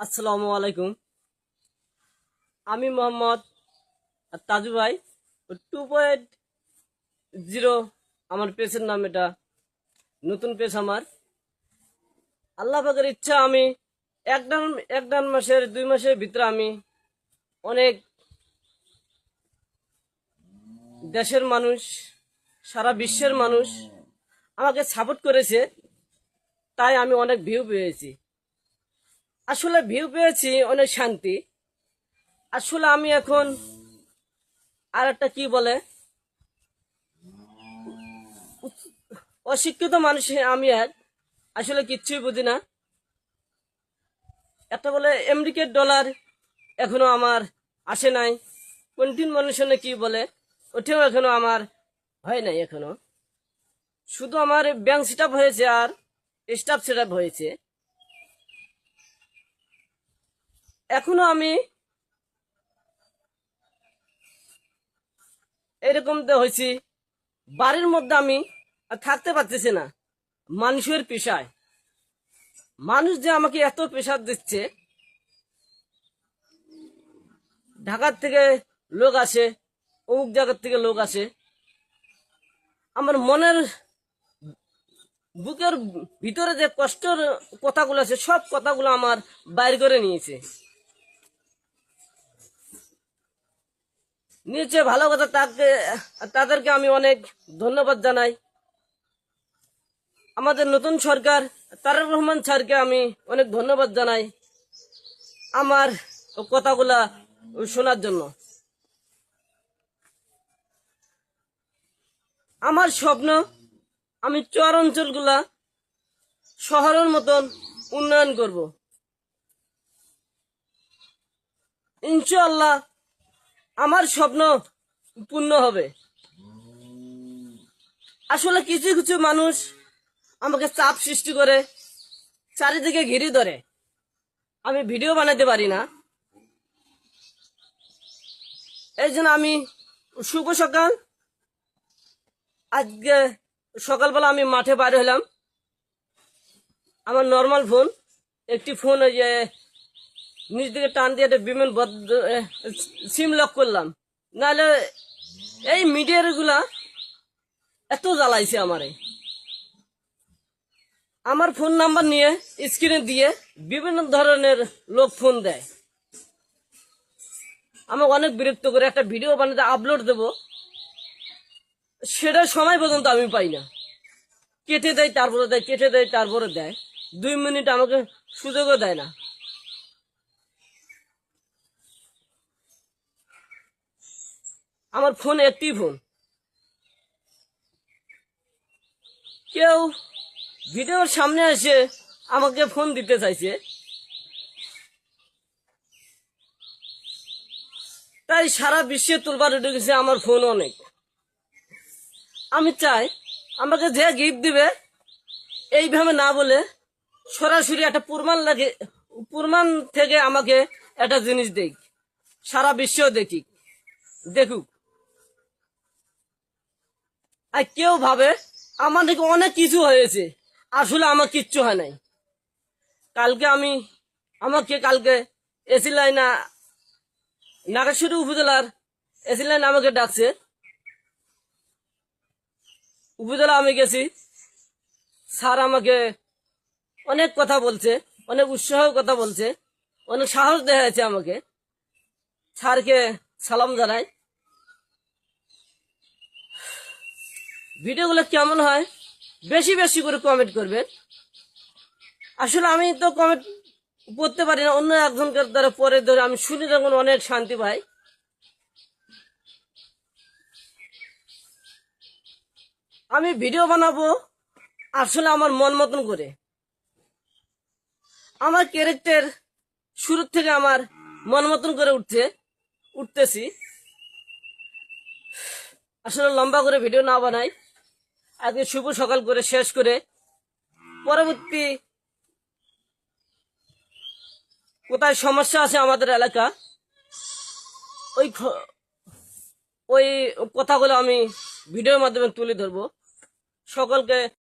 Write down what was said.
আসসালামু আলাইকুম। আমি মোহাম্মদ তাজু ভাই। 2.0 আমার পেজের নাম। এটা নতুন পেজ আমার। আল্লাহ পাকের ইচ্ছা আমি এক দেড় মাসের 2 মাসের ভিতরে আমি অনেক দেশের মানুষ, সারা বিশ্বের মানুষ আমাকে সাপোর্ট করেছে, তাই আমি অনেক ভিউ পেয়েছি। আসলে ভিউ পেয়েছি অনেক শান্তি। আসলে আমি এখন আর একটা কি বলে অশিক্ষিত মানুষ আমি আসলে কিচ্ছুই বুঝি না। একটা বলে আমেরিকার ডলার এখনো আমার আসে নাই। কোনদিন মানুষনে কি বলে ওটাও এখনো আমার হয় নাই। এখনো শুধু আমার ব্যাংক সেট আপ হয়েছে আর স্টাফ সেট আপ হয়েছে। এখনো আমি এরকম হয়েছি, বাড়ির মধ্যে আমি আর থাকতে পারতেছি না। মানুষের পেশায় মানুষ যে আমাকে এত প্রেশার দিচ্ছে, ঢাকার থেকে লোক আসে, অমুক জায়গার থেকে লোক আসে। আমার মনের বুকের ভিতরে যে কষ্টের কথাগুলো আছে সব কথাগুলো আমার বাইর করে নিয়েছে। ভালো কথা, তাদেরকে আমি অনেক ধন্যবাদ জানাই। আমাদের নতুন সরকার তারেক রহমান স্যারকে আমি অনেক ধন্যবাদ জানাই আমার কথাগুলা শোনার জন্য। আমার স্বপ্ন আমি চর অঞ্চলগুলা শহরের মতন উন্নয়ন করব। ইনশাআল্লাহ আমার স্বপ্ন পূর্ণ হবে। আসলে কিছু কিছু মানুষ আমাকে চাপ সৃষ্টি করে, চারিদিকে ঘিরে ধরে। আমি ভিডিও বানাতে পারি না, এই জন্য আমি শুভ সকাল আজকে সকালবেলা আমি মাঠে বাইরে হলাম। আমার নর্মাল ফোন, একটি ফোন ওই যে নিচ দিকে টান দিয়ে একটা বিমান সিম লক করলাম। নাহলে এই মিডিয়ার গুলা এত জ্বালাইছে আমারে। আমার ফোন নাম্বার নিয়ে স্ক্রিনে দিয়ে বিভিন্ন ধরনের লোক ফোন দেয়। আমাকে অনেক বিরক্ত করে। একটা ভিডিও বানাতে আপলোড দেব, সেটা সময় পর্যন্ত আমি পাই না। কেটে দেয় তারপরে দেয়, কেটে দেয় তারপরে দেয়। 2 মিনিট আমাকে সুযোগও দেয় না। আমার ফোন একটি ফোন। কেউ ভিডিওর সামনে এসে আমাকে ফোন দিতে চাইছে, তাই সারা বিশ্বে তোলবার উঠে গেছে আমার ফোন অনেক। আমি চাই আমাকে যে গিফট দিবে এইভাবে না বলে সরাসরি একটা প্রমাণ থেকে আমাকে একটা জিনিস দেখ, সারা বিশ্ব দেখুক। আর কেউ ভাবে আমার নাকি অনেক কিছু হয়েছে, আসলে আমার কিচ্ছু হয় নাই। কালকে এসি লাইনা নাগেশ্বরী উপজেলার এসি লাইন আমাকে ডাকছে। উপজেলা আমি গেছি, স্যার আমাকে অনেক কথা বলছে, অনেক উৎসাহ কথা বলছে, অনেক সাহস দেখাচ্ছে আমাকে। স্যারকে সালাম জানাই। ভিডিওগুলো কেমন হয় বেশি বেশি করে কমেন্ট করবেন। আসলে আমি তো কমেন্ট পড়তে পারি না, অন্য একজনকার দ্বারা পরে ধরে আমি শুনে যখন অনেক শান্তি পাই। আমি ভিডিও বানাবো আসলে আমার মন মতন করে। আমার ক্যারেক্টার শুরু থেকে আমার মন মতন করে উঠতেছি। আসলে লম্বা করে ভিডিও না বানাই, আজকে শুভ সকাল করে শেষ করে পরবর্তী কোথায় সমস্যা আছে আমাদের এলাকা ওই ওই কথাগুলো আমি ভিডিওর মাধ্যমে তুলে ধরবো সকলকে।